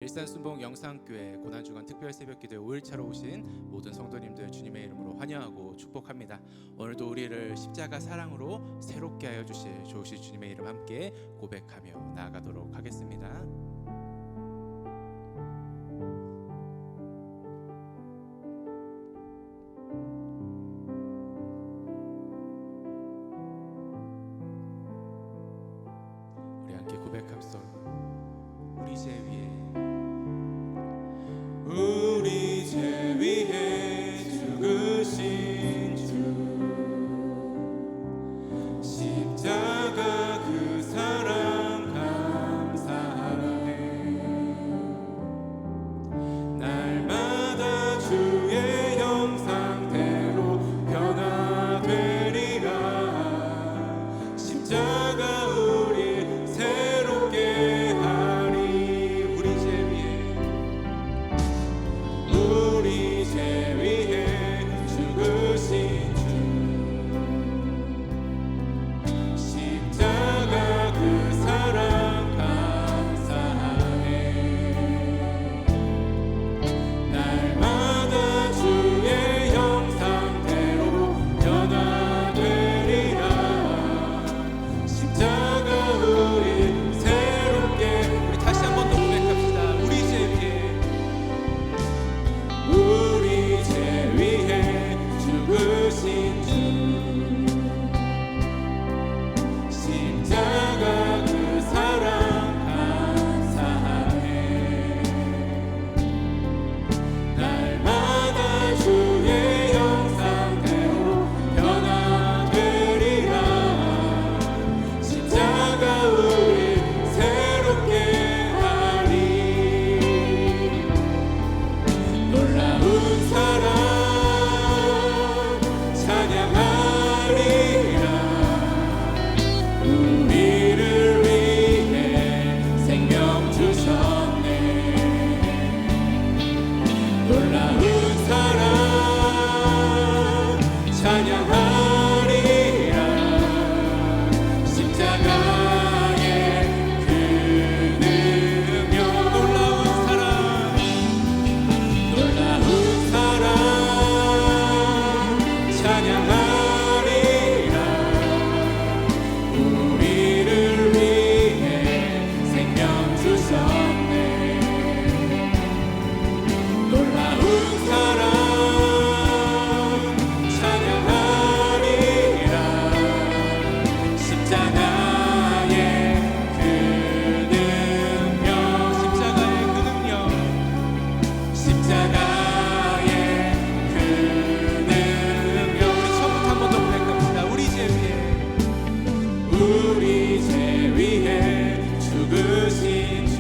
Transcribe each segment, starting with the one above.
일산순복 영상교회 고난주간 특별 새벽기도에 5일차로 오신 모든 성도님들 주님의 이름으로 환영하고 축복합니다. 오늘도 우리를 십자가 사랑으로 새롭게 하여 주실 좋으신 주님의 이름 함께 고백하며 나아가도록 하겠습니다. 우리 함께 고백합시다. 우리 죄 위에 우리 죄 위해 죽으신 주 십자가 그 사랑 감사하네. 날마다 주의 형상대로 변화되리라. 십자가 우리 새롭게 하리. 우리 죄 위해 우리 죄 위해 죽으신 주 십자가 그 사랑 감사하네. 날마다 주의 형상대로 변화되리라. 십자가 우리 새롭게. 우리 다시 한 번 더 고백합시다. 우리 죄 위해 우리 죄 위해 죽으신 주 십자가 그 사랑 감사하네. 날마다 주의 형상대로 변화되리라. 십자가 우리 새롭게 하리. 놀라운 사랑 찬양하리라. 우리를 위해 생명 주셨네. 놀라운 사랑 찬양하리라. 십자가의 그 능력. 놀라운 사랑 놀라운 사랑 찬양하리라. 우리를 위해 생명 주셨네. 놀라운 사랑 찬양하리라. 십자가의 그 능력. 십자가의 그 능력. 십자가의 그 능력. 우리 처음부터 한 번 더 고백합시다. 우리 죄 위해 우리 죄 위해 죽으신 주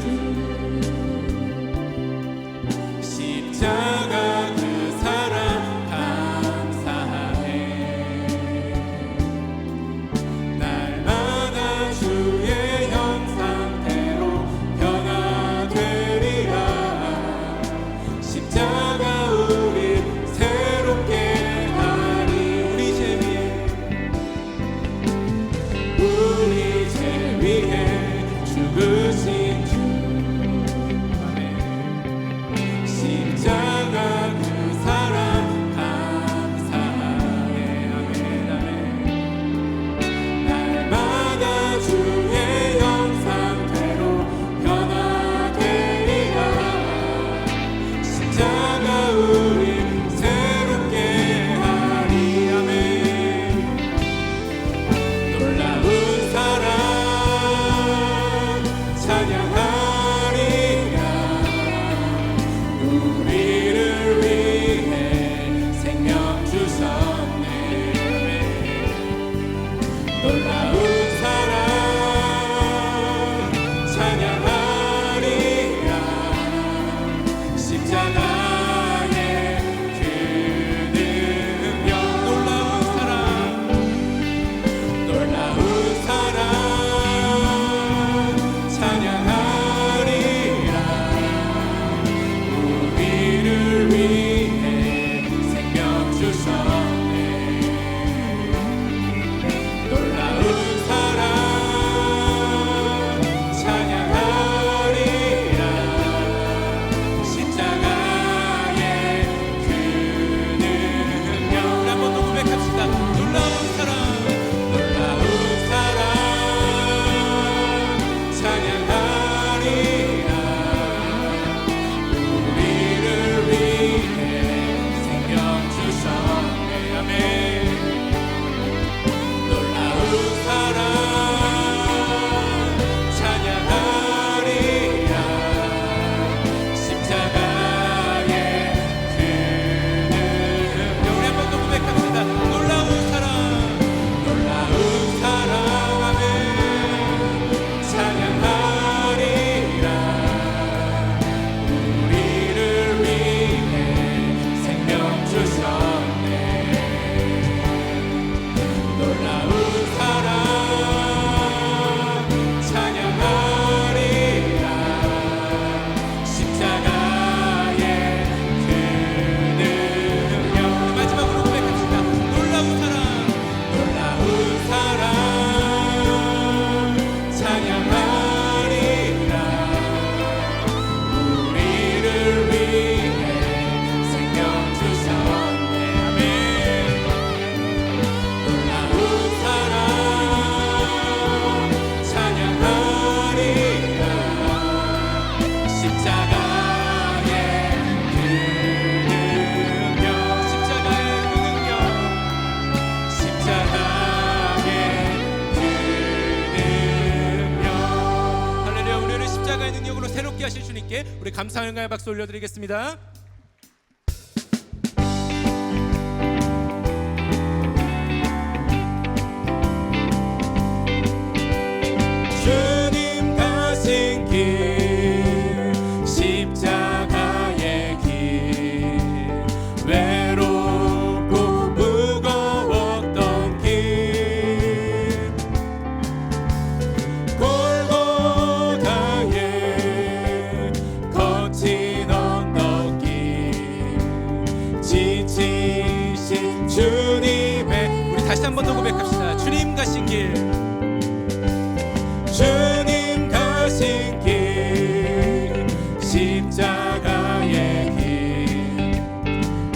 영적으로 새롭게 하실 주님께 우리 감사의 응감의 박수 올려드리겠습니다. 주님 가신 길 십자가의 길 외롭고 무거웠던 길 골고다의 거친 언덕길 지치신 주님의 우리 다시 한 번 더 고백합시다. 주님 가신 길 주님 가신 길 십자가의 길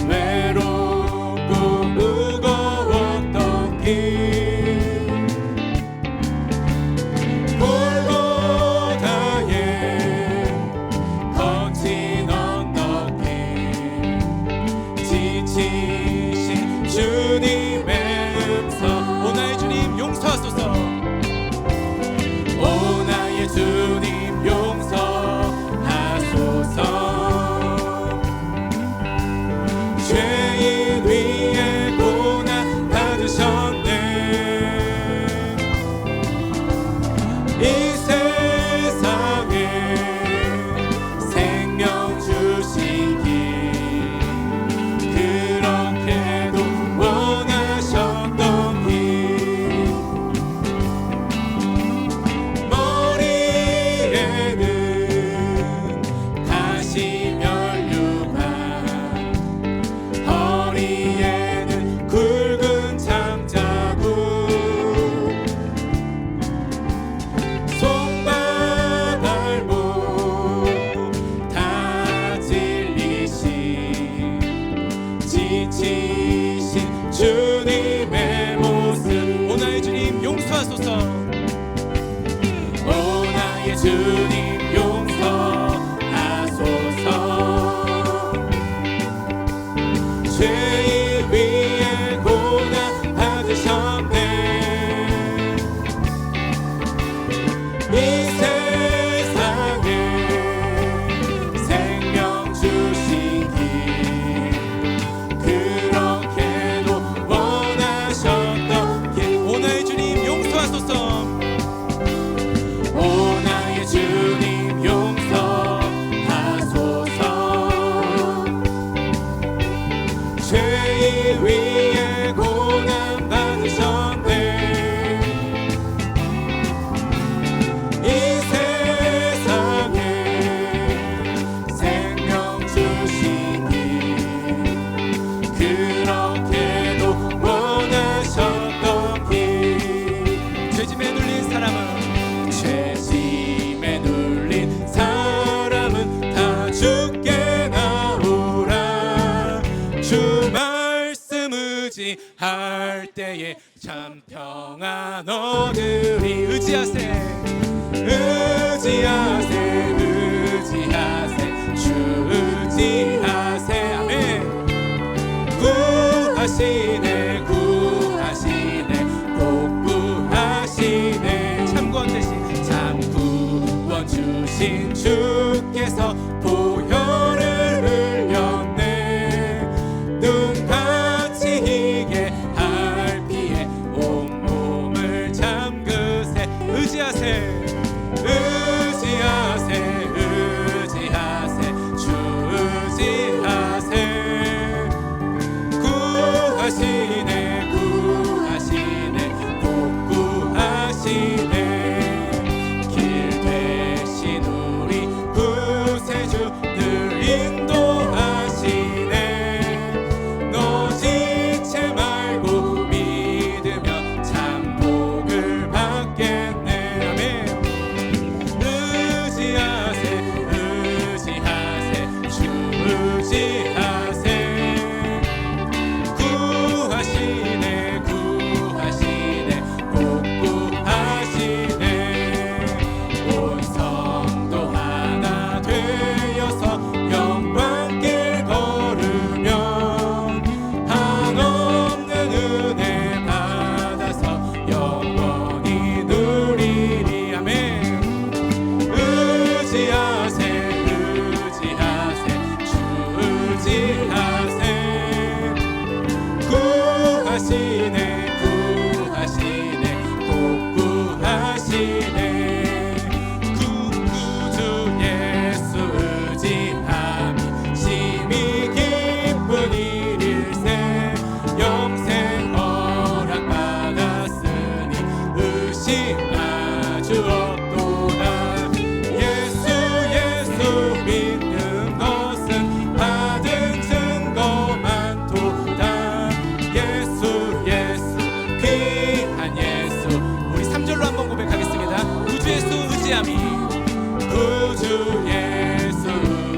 외롭고 무거웠던 길 골고다의 거친 언덕길 지치신 주님의 음성 오 나의 주님 용서하소서. 오 나의 주님 용서하소서 죄인 위에 고난 받으셨네 이 세상에 생명 주신 길 그렇게도 원하셨던 길 머리에는 가시 면류관 허리에는 굵은 창자국 손바닥 다 찔리신 지치신 주님의 모습 오 나의 주님 용서하소서. 오 나의 주님 용서하소서 죄인 위에 고난 받으셨네 이 세상에 생명 주신 길 그렇게도 원하셨던 길 오 나의 주님 용서하소서. 오 나의 주님 용서하소서 죄인 위에 고난 받으셨네 이 세상에 생명 주신 길 그렇게도 원하셨던 길 죄짐에 눌린 사람은 죄짐에 눌린 사람은 다 죽게 나오라 주 말씀 의지할 때에 참 평안 얻으리 의지하세. 의지하세 의지하세 주 의지하세 아멘 구하시네 구하시네 꼭 구하시네 참구원 대신 참 구원 주신 주께서 보혈을 흘렸네 눈같이 희게 할 피에 온몸을 잠그세 의지하세. 의지하세 의지하세 주 의지하세 구하시네 구하시네 꼭 구하시네 길 대신 우리 예수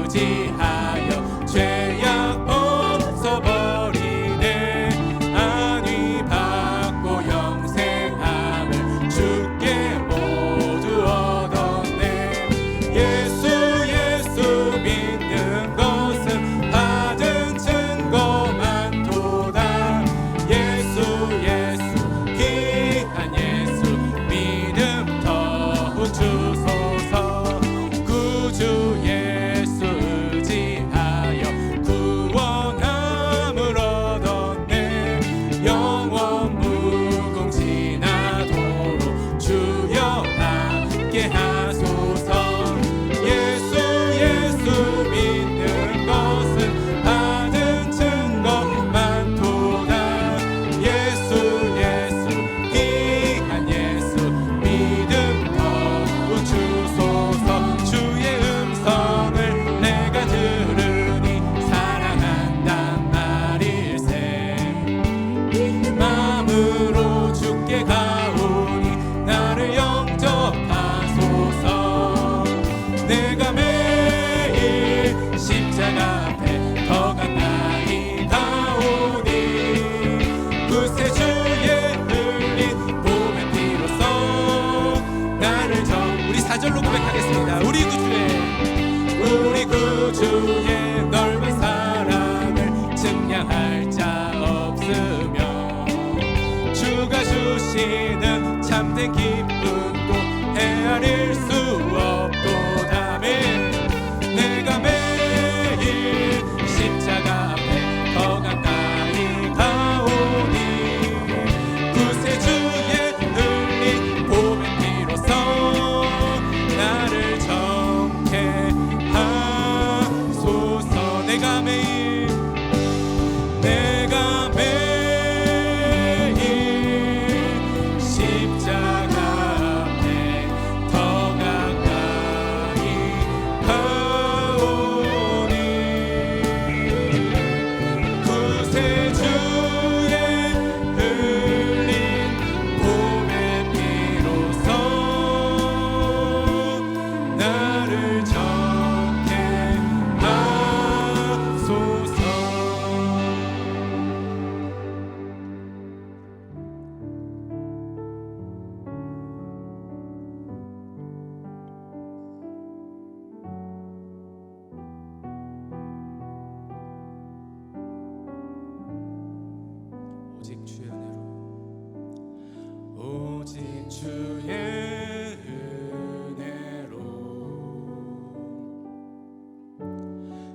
의지하여 죄악 벗어버리네. 안위 받고 영생함을 주께 모두 얻었네. 예수 믿는 것은 받은 증거만 도다. 예수 귀한 예수 믿음 더욱 주소서. 구주 예수 의지하여 구원함을 얻었네. 영원 무궁지나도록 주여 함께 하소서. 예수 믿는 것은 받은 증거만 도다. 예수 귀한 예수 믿음 더욱 주소서. 주의 음성을 내가 들으니 사랑한단 말일세. 마음으로 주께 가오니 나를 영접하소서. 내가 매일 십자가 앞에 더 가까이 가오니 구세 주의 흘린 보배 피로써 나를 우리 4절로 고백하겠습니다. 우리 구주의 넓은 사랑을 증량할 자 없으며 주가 주시는 참된 기쁨도 헤아릴 수 없도다. 내가 매일 십자가 앞에 더 가까이 가오니 구세 주의 흘린 보배 피로써 나를 정케 하소서. 내가 매일 십자가 앞에 더 가까이 가오니 구세 주의 흘린 보배 피로써 나를 정케 하소서. 오직 주의 은혜로 오직 주의 은혜로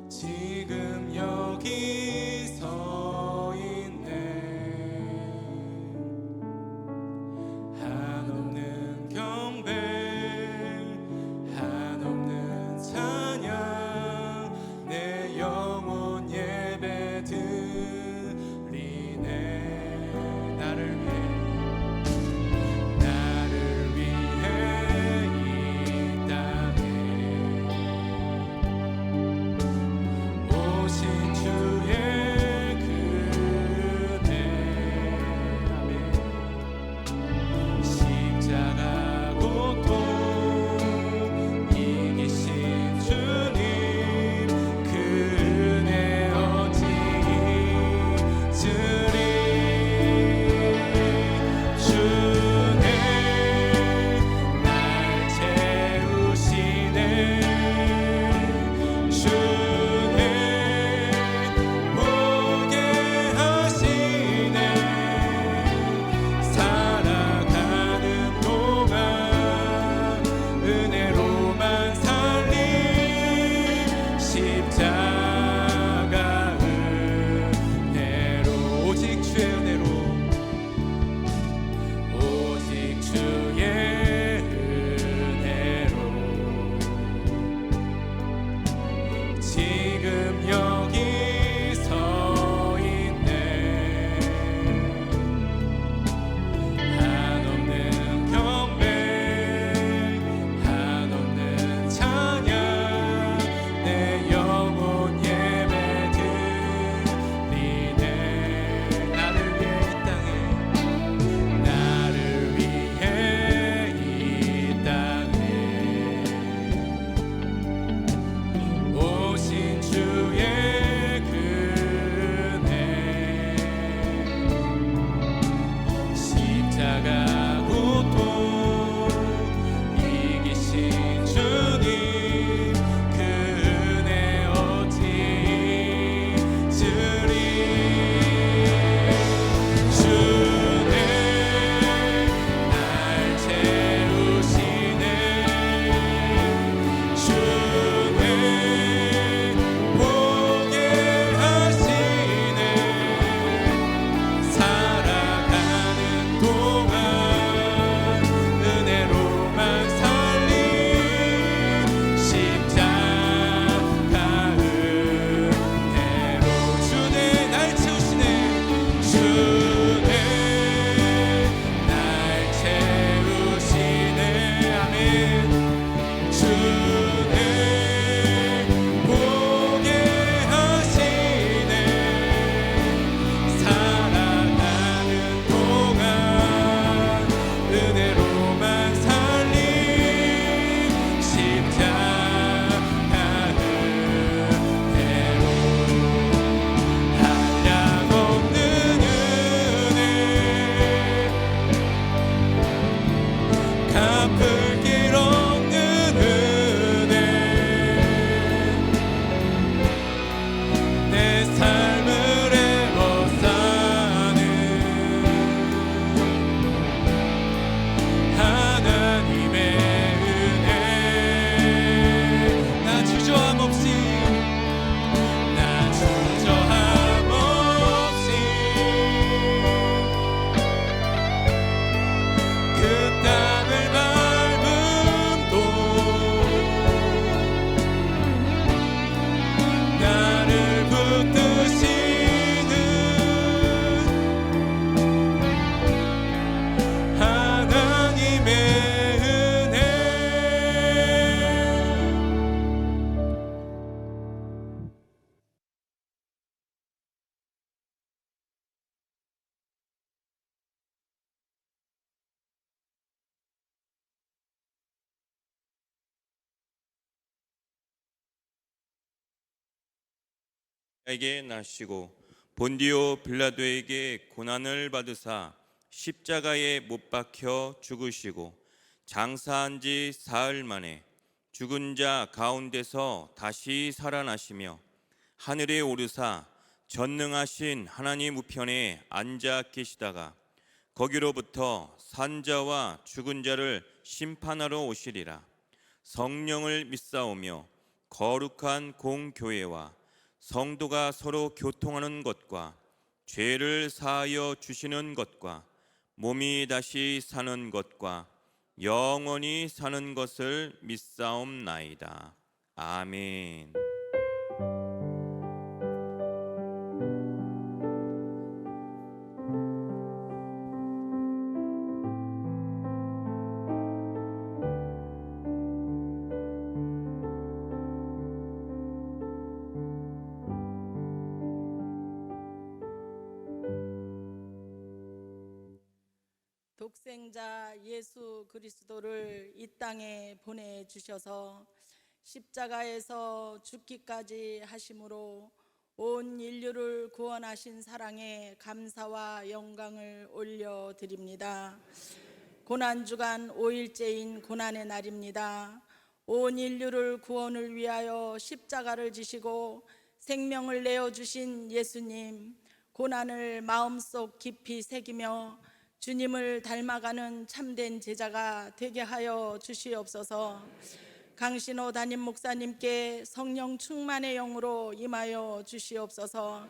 지금 여기 서 있네. 한없는 경배 한없는 찬양 내 영혼 예배 드리네. 나를 위해 이 땅에 오신 주의 그네. 아멘. 십자가 고통 이기신 주님 그 은혜 어찌 잊으리. 주네 날 채우시네. 주네 보게 하시네. 살아가는 동안 은혜로만 살리. 십자가 은혜로 오직 주의 은혜로 오직 주의 은혜로 지금 여기 서 있네. 한없는 경배 한없는 찬양 내 영혼 예배 드리네. 나를 위해 이 땅에 나를 위해 이 땅에 에게 나시고 본디오 빌라도에게 고난을 받으사 십자가에 못 박혀 죽으시고 장사한 지 사흘 만에 죽은 자 가운데서 다시 살아나시며 하늘에 오르사 전능하신 하나님 우편에 앉아 계시다가 거기로부터 산자와 죽은 자를 심판하러 오시리라. 성령을 믿사오며 거룩한 공교회와 성도가 서로 교통하는 것과 죄를 사하여 주시는 것과 몸이 다시 사는 것과 영원히 사는 것을 믿사옵나이다. 아멘. 독생자 예수 그리스도를 이 땅에 보내주셔서 십자가에서 죽기까지 하심으로 온 인류를 구원하신 사랑에 감사와 영광을 올려드립니다. 고난주간 5일째인 고난의 날입니다. 온 인류를 구원을 위하여 십자가를 지시고 생명을 내어주신 예수님, 고난을 마음속 깊이 새기며 주님을 닮아가는 참된 제자가 되게 하여 주시옵소서. 강신호 담임 목사님께 성령 충만의 영으로 임하여 주시옵소서.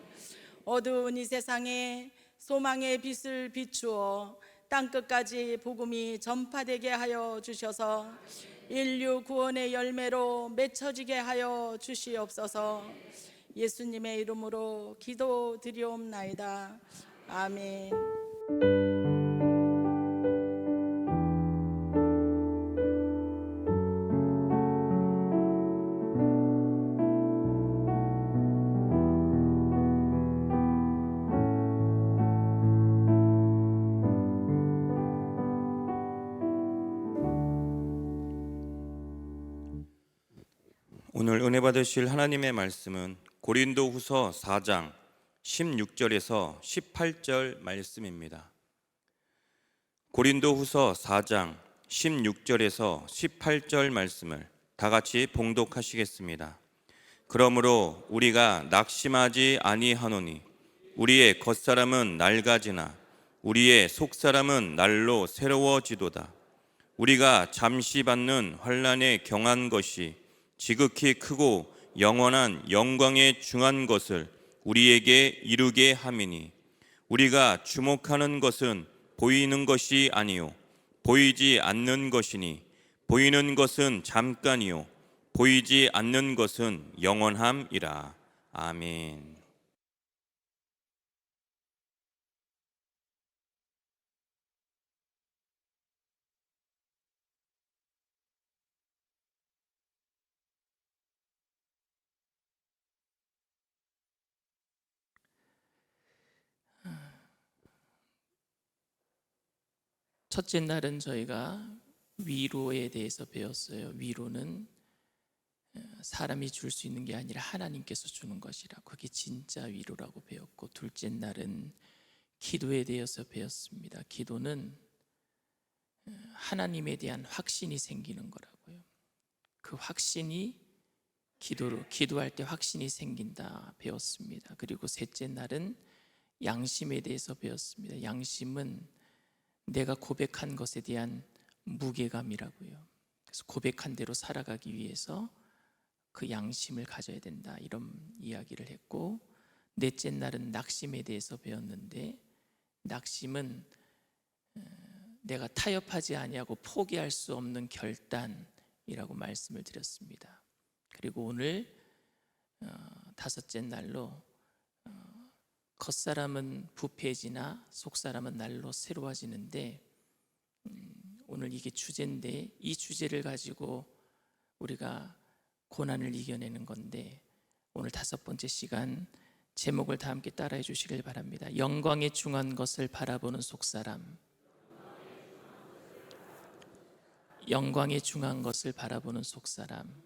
어두운 이 세상에 소망의 빛을 비추어 땅끝까지 복음이 전파되게 하여 주셔서 인류 구원의 열매로 맺혀지게 하여 주시옵소서. 예수님의 이름으로 기도드리옵나이다. 아멘. 오늘 은혜 받으실 하나님의 말씀은 고린도후서 4장 16절에서 18절 말씀입니다. 고린도후서 4장 16절에서 18절 말씀을 다 같이 봉독하시겠습니다. 그러므로 우리가 낙심하지 아니하노니 우리의 겉사람은 낡아지나 우리의 속사람은 날로 새로워지도다. 우리가 잠시 받는 환난에 경한 것이 지극히 크고 영원한 영광에 중한 것을 우리에게 이루게 함이니 우리가 주목하는 것은 보이는 것이 아니요 보이지 않는 것이니 보이는 것은 잠깐이요 보이지 않는 것은 영원함이라. 아멘. 첫째 날은 저희가 위로에 대해서 배웠어요. 위로는 사람이 줄 수 있는 게 아니라 하나님께서 주는 것이라, 그게 진짜 위로라고 배웠고, 둘째 날은 기도에 대해서 배웠습니다. 기도는 하나님에 대한 확신이 생기는 거라고요. 그 확신이 기도할 때 확신이 생긴다 배웠습니다. 그리고 셋째 날은 양심에 대해서 배웠습니다. 양심은 내가 고백한 것에 대한 무게감이라고요. 그래서 고백한 대로 살아가기 위해서 그 양심을 가져야 된다, 이런 이야기를 했고, 넷째 날은 낙심에 대해서 배웠는데, 낙심은 내가 타협하지 아니하고 포기할 수 없는 결단이라고 말씀을 드렸습니다. 그리고 오늘 다섯째 날로 겉사람은 부패해지나 속사람은 날로 새로워지는데, 오늘 이게 주제인데, 이 주제를 가지고 우리가 고난을 이겨내는 건데, 오늘 다섯 번째 시간 제목을 다 함께 따라해 주시길 바랍니다. 영광에 중한 것을 바라보는 속사람. 영광에 중한 것을 바라보는 속사람.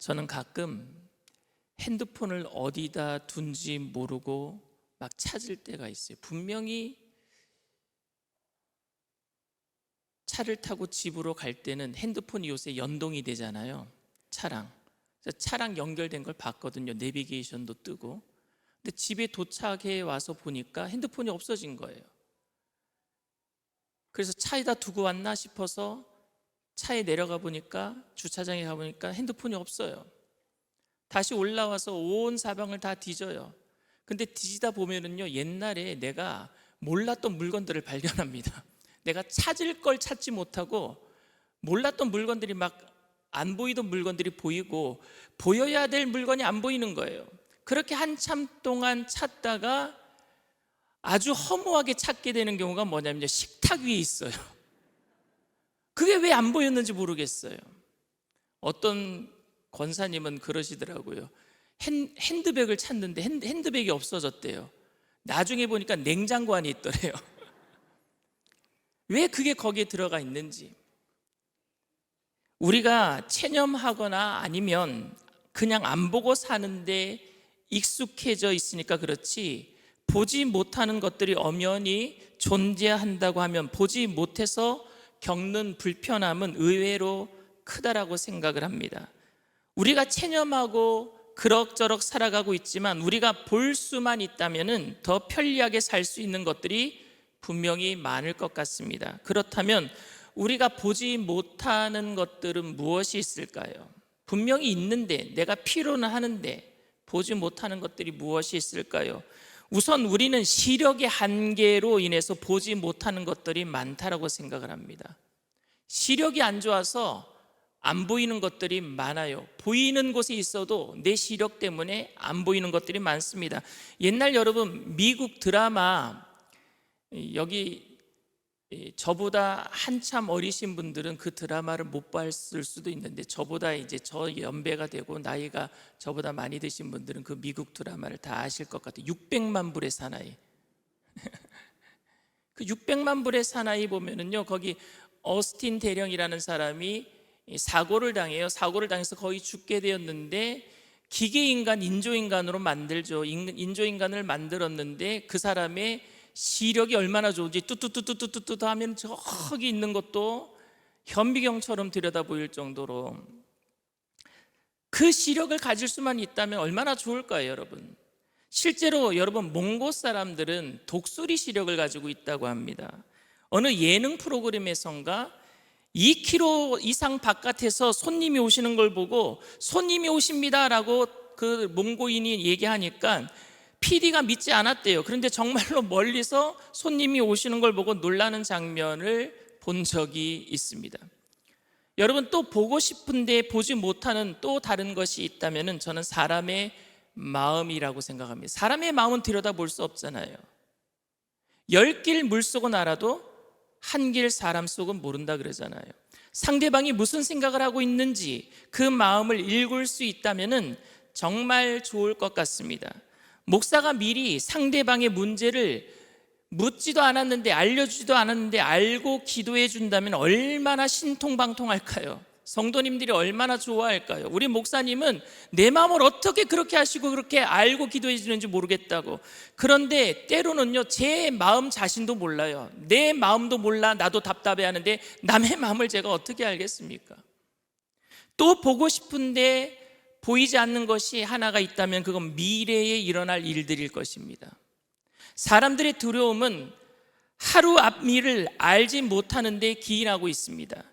저는 가끔 핸드폰을 어디다 둔지 모르고 막 찾을 때가 있어요. 분명히 차를 타고 집으로 갈 때는 핸드폰이 요새 연동이 되잖아요. 차랑. 그래서 차랑 연결된 걸 봤거든요. 내비게이션도 뜨고. 근데 집에 도착해 와서 보니까 핸드폰이 없어진 거예요. 그래서 차에다 두고 왔나 싶어서 차에 내려가 보니까, 주차장에 가보니까 핸드폰이 없어요. 다시 올라와서 온 사방을 다 뒤져요. 근데 뒤지다 보면은요, 옛날에 내가 몰랐던 물건들을 발견합니다. 내가 찾을 걸 찾지 못하고 몰랐던 물건들이 막 안 보이던 물건들이 보이고, 보여야 될 물건이 안 보이는 거예요. 그렇게 한참 동안 찾다가 아주 허무하게 찾게 되는 경우가 뭐냐면 식탁 위에 있어요. 그게 왜 안 보였는지 모르겠어요. 어떤 권사님은 그러시더라고요. 핸드백을 찾는데 핸드백이 없어졌대요. 나중에 보니까 냉장고 안에 있더래요. 왜 그게 거기에 들어가 있는지. 우리가 체념하거나 아니면 그냥 안 보고 사는데 익숙해져 있으니까 그렇지, 보지 못하는 것들이 엄연히 존재한다고 하면 보지 못해서 겪는 불편함은 의외로 크다라고 생각을 합니다. 우리가 체념하고 그럭저럭 살아가고 있지만 우리가 볼 수만 있다면 더 편리하게 살 수 있는 것들이 분명히 많을 것 같습니다. 그렇다면 우리가 보지 못하는 것들은 무엇이 있을까요? 분명히 있는데, 내가 필요는 하는데 보지 못하는 것들이 무엇이 있을까요? 우선 우리는 시력의 한계로 인해서 보지 못하는 것들이 많다라고 생각을 합니다. 시력이 안 좋아서 안 보이는 것들이 많아요. 보이는 곳에 있어도 내 시력 때문에 안 보이는 것들이 많습니다. 옛날 여러분 미국 드라마, 여기 저보다 한참 어리신 분들은 그 드라마를 못 봤을 수도 있는데, 저보다 이제 저 연배가 되고 나이가 저보다 많이 드신 분들은 그 미국 드라마를 다 아실 것 같아요. 600만 불의 사나이. 그 600만 불의 사나이 보면은요, 거기 어스틴 대령이라는 사람이 사고를 당해요. 사고를 당해서 거의 죽게 되었는데, 기계인간, 인조인간으로 만들죠. 인조인간을 만들었는데 그 사람의 시력이 얼마나 좋은지 뚜뚜뚜뚜뚜뚜 하면 저기 있는 것도 현미경처럼 들여다 보일 정도로, 그 시력을 가질 수만 있다면 얼마나 좋을까요, 여러분? 실제로 여러분, 몽고 사람들은 독수리 시력을 가지고 있다고 합니다. 어느 예능 프로그램에선가 2km 이상 바깥에서 손님이 오시는 걸 보고 손님이 오십니다라고 그 몽고인이 얘기하니까 PD가 믿지 않았대요. 그런데 정말로 멀리서 손님이 오시는 걸 보고 놀라는 장면을 본 적이 있습니다. 여러분, 또 보고 싶은데 보지 못하는 또 다른 것이 있다면 저는 사람의 마음이라고 생각합니다. 사람의 마음은 들여다볼 수 없잖아요. 10길 물속은 알아도 한 길 사람 속은 모른다 그러잖아요. 상대방이 무슨 생각을 하고 있는지 그 마음을 읽을 수 있다면 정말 좋을 것 같습니다. 목사가 미리 상대방의 문제를 묻지도 않았는데, 알려주지도 않았는데 알고 기도해 준다면 얼마나 신통방통할까요? 성도님들이 얼마나 좋아할까요? 우리 목사님은 내 마음을 어떻게 그렇게 하시고 그렇게 알고 기도해 주는지 모르겠다고. 그런데 때로는요, 제 마음 자신도 몰라요. 내 마음도 몰라. 나도 답답해 하는데 남의 마음을 제가 어떻게 알겠습니까? 또 보고 싶은데 보이지 않는 것이 하나가 있다면 그건 미래에 일어날 일들일 것입니다. 사람들의 두려움은 하루 앞 일을 알지 못하는 데 기인하고 있습니다.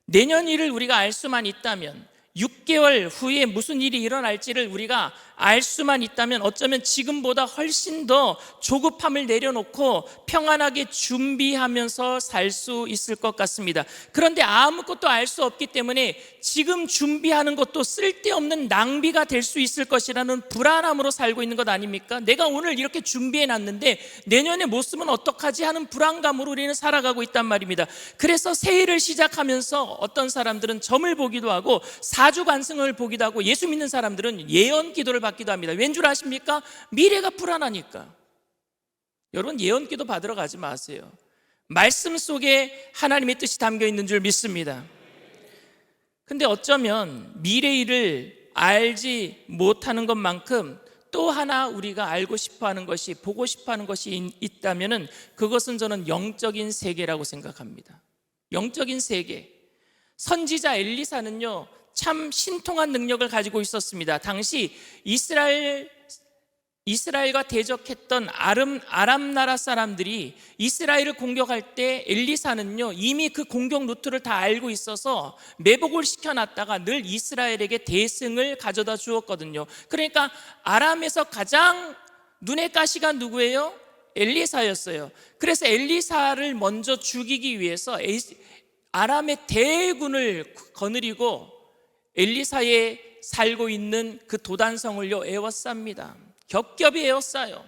내년 일을 우리가 알 수만 있다면, 6개월 후에 무슨 일이 일어날지를 우리가 알 수만 있다면 어쩌면 지금보다 훨씬 더 조급함을 내려놓고 평안하게 준비하면서 살 수 있을 것 같습니다. 그런데 아무것도 알 수 없기 때문에 지금 준비하는 것도 쓸데없는 낭비가 될 수 있을 것이라는 불안함으로 살고 있는 것 아닙니까? 내가 오늘 이렇게 준비해놨는데 내년에 못 쓰면 어떡하지 하는 불안감으로 우리는 살아가고 있단 말입니다. 그래서 새해를 시작하면서 어떤 사람들은 점을 보기도 하고 사주관승을 보기도 하고, 예수 믿는 사람들은 예언 기도를 받기도 합니다. 왠 줄 아십니까? 미래가 불안하니까. 여러분, 예언 기도 받으러 가지 마세요. 말씀 속에 하나님의 뜻이 담겨 있는 줄 믿습니다. 근데 어쩌면 미래 일을 알지 못하는 것만큼 또 하나 우리가 알고 싶어하는 것이, 보고 싶어하는 것이 있다면은 그것은 저는 영적인 세계라고 생각합니다. 영적인 세계. 선지자 엘리사는요 참 신통한 능력을 가지고 있었습니다. 당시 이스라엘과 대적했던 아람 나라 사람들이 이스라엘을 공격할 때 엘리사는요 이미 그 공격 루트를 다 알고 있어서 매복을 시켜놨다가 늘 이스라엘에게 대승을 가져다 주었거든요. 그러니까 아람에서 가장 눈의 가시가 누구예요? 엘리사였어요. 그래서 엘리사를 먼저 죽이기 위해서 아람의 대군을 거느리고 엘리사에 살고 있는 그 도단성을요 에워쌉니다. 겹겹이 에워싸요.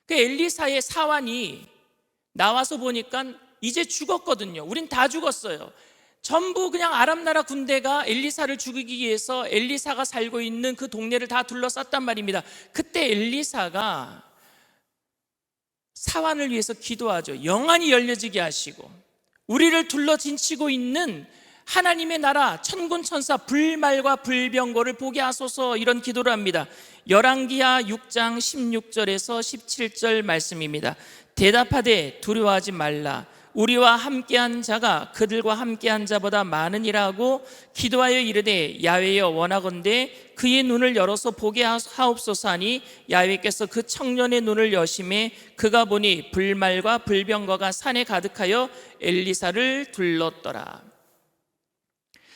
그 엘리사의 사환이 나와서 보니까 이제 죽었거든요. 우린 다 죽었어요. 전부 그냥 아람 나라 군대가 엘리사를 죽이기 위해서 엘리사가 살고 있는 그 동네를 다 둘러쌌단 말입니다. 그때 엘리사가 사환을 위해서 기도하죠. 영안이 열려지게 하시고 우리를 둘러 진치고 있는 하나님의 나라 천군 천사 불말과 불병거를 보게 하소서, 이런 기도를 합니다. 열왕기하 6장 16절에서 17절 말씀입니다. 대답하되 두려워하지 말라. 우리와 함께한 자가 그들과 함께한 자보다 많으니라 하고 기도하여 이르되 야훼여 원하건대 그의 눈을 열어서 보게 하옵소서 하니 야훼께서 그 청년의 눈을 여심해 그가 보니 불말과 불병거가 산에 가득하여 엘리사를 둘렀더라.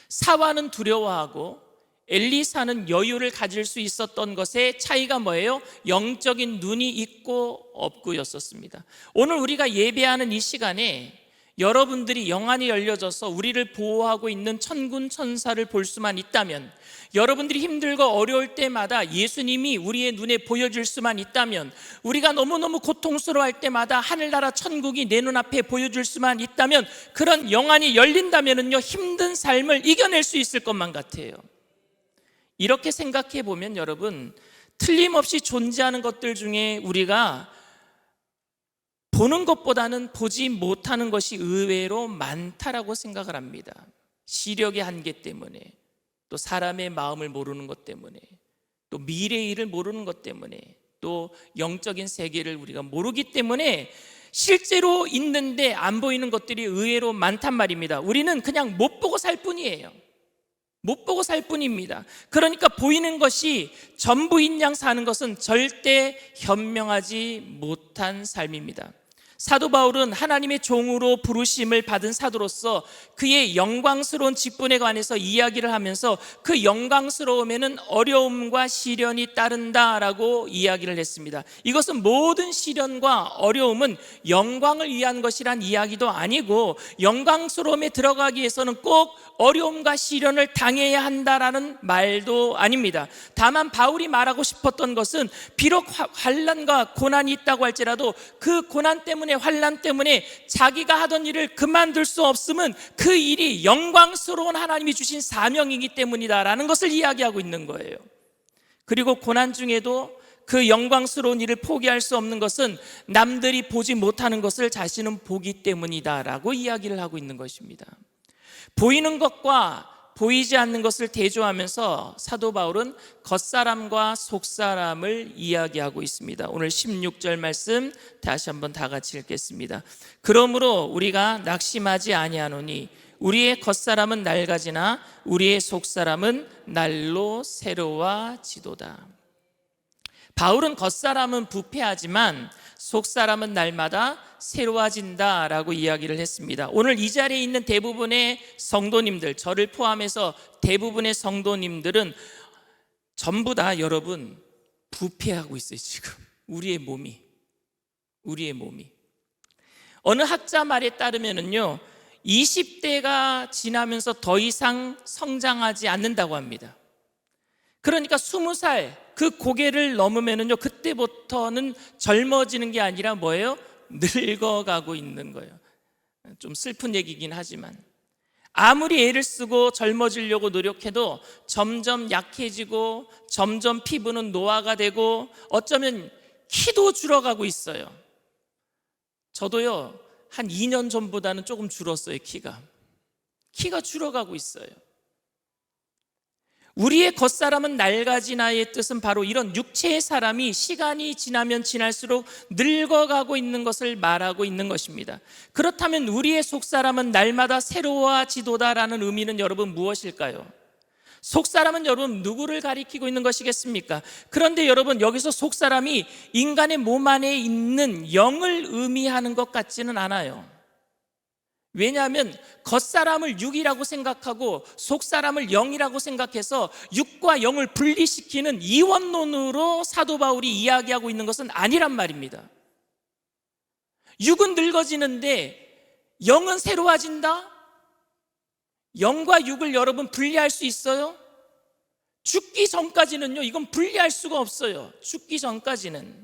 사환은 두려워하고 엘리사는 여유를 가질 수 있었던 것의 차이가 뭐예요? 영적인 눈이 있고 없고였었습니다. 오늘 우리가 예배하는 이 시간에 여러분들이 영안이 열려져서 우리를 보호하고 있는 천군 천사를 볼 수만 있다면, 여러분들이 힘들고 어려울 때마다 예수님이 우리의 눈에 보여줄 수만 있다면, 우리가 너무너무 고통스러워할 때마다 하늘나라 천국이 내 눈앞에 보여줄 수만 있다면, 그런 영안이 열린다면요 힘든 삶을 이겨낼 수 있을 것만 같아요. 이렇게 생각해 보면 여러분, 틀림없이 존재하는 것들 중에 우리가 보는 것보다는 보지 못하는 것이 의외로 많다라고 생각을 합니다. 시력의 한계 때문에, 또 사람의 마음을 모르는 것 때문에, 또 미래의 일을 모르는 것 때문에, 또 영적인 세계를 우리가 모르기 때문에 실제로 있는데 안 보이는 것들이 의외로 많단 말입니다. 우리는 그냥 못 보고 살 뿐이에요. 못 보고 살 뿐입니다. 그러니까 보이는 것이 전부인 양 사는 것은 절대 현명하지 못한 삶입니다. 사도 바울은 하나님의 종으로 부르심을 받은 사도로서 그의 영광스러운 직분에 관해서 이야기를 하면서 그 영광스러움에는 어려움과 시련이 따른다라고 이야기를 했습니다. 이것은 모든 시련과 어려움은 영광을 위한 것이란 이야기도 아니고, 영광스러움에 들어가기 위해서는 꼭 어려움과 시련을 당해야 한다라는 말도 아닙니다. 다만 바울이 말하고 싶었던 것은 비록 환난과 고난이 있다고 할지라도 그 고난 때문에, 환난 때문에 자기가 하던 일을 그만둘 수 없음은 그 일이 영광스러운 하나님이 주신 사명이기 때문이다라는 것을 이야기하고 있는 거예요. 그리고 고난 중에도 그 영광스러운 일을 포기할 수 없는 것은 남들이 보지 못하는 것을 자신은 보기 때문이다라고 이야기를 하고 있는 것입니다. 보이는 것과 보이지 않는 것을 대조하면서 사도 바울은 겉사람과 속사람을 이야기하고 있습니다. 오늘 16절 말씀 다시 한번 다 같이 읽겠습니다. 그러므로 우리가 낙심하지 아니하노니 우리의 겉사람은 낡아지나 우리의 속사람은 날로 새로워지도다. 바울은 겉사람은 부패하지만 속사람은 날마다 새로워진다라고 이야기를 했습니다. 오늘 이 자리에 있는 대부분의 성도님들, 저를 포함해서 대부분의 성도님들은 전부 다 여러분 부패하고 있어요. 지금 우리의 몸이 어느 학자 말에 따르면은요 20대가 지나면서 더 이상 성장하지 않는다고 합니다. 그러니까 20살 그 고개를 넘으면은요 그때부터는 젊어지는 게 아니라 뭐예요? 늙어가고 있는 거예요. 좀 슬픈 얘기긴 하지만 아무리 애를 쓰고 젊어지려고 노력해도 점점 약해지고 점점 피부는 노화가 되고 어쩌면 키도 줄어가고 있어요. 저도요 한 2년 전보다는 조금 줄었어요. 키가 줄어가고 있어요. 우리의 겉사람은 낡아지나의 뜻은 바로 이런 육체의 사람이 시간이 지나면 지날수록 늙어가고 있는 것을 말하고 있는 것입니다. 그렇다면 우리의 속사람은 날마다 새로워지도다라는 의미는 여러분 무엇일까요? 속사람은 여러분 누구를 가리키고 있는 것이겠습니까? 그런데 여러분 여기서 속사람이 인간의 몸 안에 있는 영을 의미하는 것 같지는 않아요. 왜냐하면 겉사람을 육이라고 생각하고 속사람을 영이라고 생각해서 육과 영을 분리시키는 이원론으로 사도 바울이 이야기하고 있는 것은 아니란 말입니다. 육은 늙어지는데 영은 새로워진다? 영과 육을 여러분 분리할 수 있어요? 죽기 전까지는요, 이건 분리할 수가 없어요. 죽기 전까지는.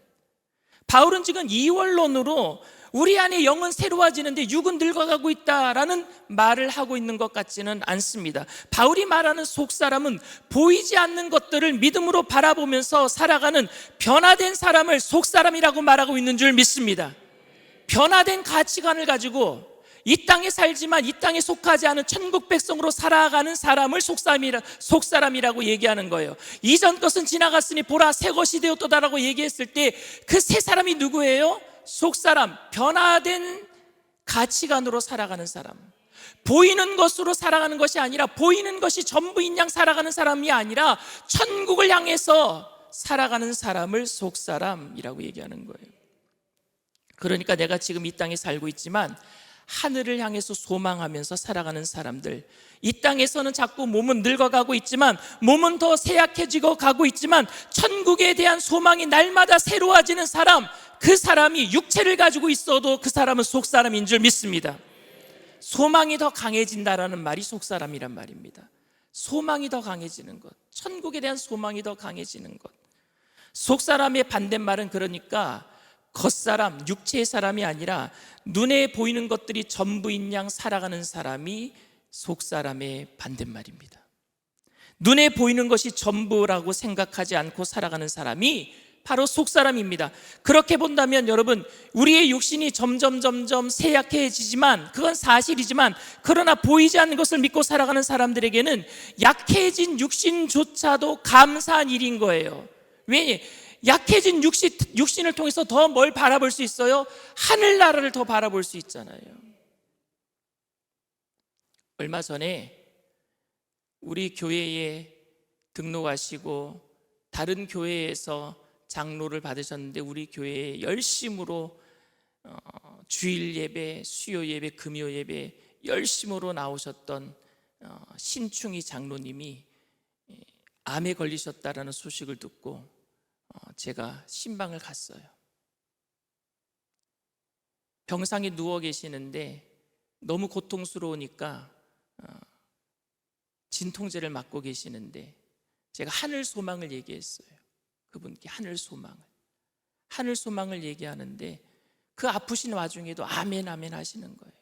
바울은 지금 이원론으로 우리 안에 영은 새로워지는데 육은 늙어가고 있다라는 말을 하고 있는 것 같지는 않습니다. 바울이 말하는 속사람은 보이지 않는 것들을 믿음으로 바라보면서 살아가는 변화된 사람을 속사람이라고 말하고 있는 줄 믿습니다. 변화된 가치관을 가지고 이 땅에 살지만 이 땅에 속하지 않은 천국 백성으로 살아가는 사람을 속사람이라고 얘기하는 거예요. 이전 것은 지나갔으니 보라 새 것이 되었도다라고 얘기했을 때 그 새 사람이 누구예요? 속사람, 변화된 가치관으로 살아가는 사람. 보이는 것으로 살아가는 것이 아니라 보이는 것이 전부인 양 살아가는 사람이 아니라 천국을 향해서 살아가는 사람을 속사람이라고 얘기하는 거예요. 그러니까 내가 지금 이 땅에 살고 있지만 하늘을 향해서 소망하면서 살아가는 사람들, 이 땅에서는 자꾸 몸은 늙어가고 있지만 몸은 더 쇠약해지고 가고 있지만 천국에 대한 소망이 날마다 새로워지는 사람, 그 사람이 육체를 가지고 있어도 그 사람은 속사람인 줄 믿습니다. 소망이 더 강해진다라는 말이 속사람이란 말입니다. 소망이 더 강해지는 것, 천국에 대한 소망이 더 강해지는 것. 속사람의 반대말은 그러니까 겉사람, 육체의 사람이 아니라 눈에 보이는 것들이 전부인 양 살아가는 사람이 속사람의 반대말입니다. 눈에 보이는 것이 전부라고 생각하지 않고 살아가는 사람이 바로 속사람입니다. 그렇게 본다면 여러분, 우리의 육신이 점점 쇠약해지지만, 그건 사실이지만, 그러나 보이지 않는 것을 믿고 살아가는 사람들에게는 약해진 육신조차도 감사한 일인 거예요. 왜? 약해진 육신을 통해서 더 뭘 바라볼 수 있어요? 하늘나라를 더 바라볼 수 있잖아요. 얼마 전에 우리 교회에 등록하시고 다른 교회에서 장로를 받으셨는데 우리 교회에 열심으로 주일 예배, 수요 예배, 금요 예배 열심으로 나오셨던 신충희 장로님이 암에 걸리셨다라는 소식을 듣고 제가 신방을 갔어요. 병상에 누워 계시는데 너무 고통스러우니까 진통제를 맞고 계시는데 제가 하늘 소망을 얘기했어요. 그분께 하늘 소망을 얘기하는데 그 아프신 와중에도 아멘 아멘 하시는 거예요.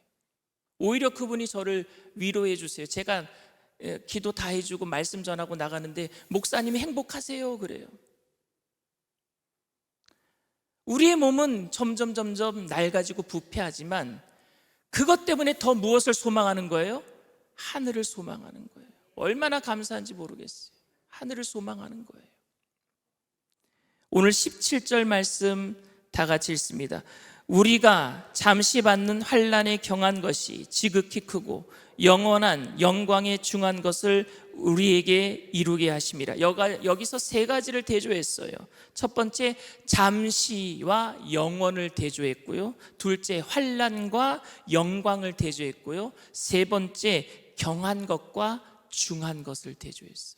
오히려 그분이 저를 위로해 주세요. 제가 기도 다 해주고 말씀 전하고 나가는데 목사님이 행복하세요 그래요. 우리의 몸은 점점 낡아지고 부패하지만 그것 때문에 더 무엇을 소망하는 거예요? 하늘을 소망하는 거예요. 얼마나 감사한지 모르겠어요. 하늘을 소망하는 거예요. 오늘 17절 말씀 다 같이 읽습니다. 우리가 잠시 받는 환난에 경한 것이 지극히 크고 영원한 영광에 중한 것을 우리에게 이루게 하심이라. 여기서 세 가지를 대조했어요. 첫 번째, 잠시와 영원을 대조했고요. 둘째, 환난과 영광을 대조했고요. 세 번째, 경한 것과 중한 것을 대조했어요.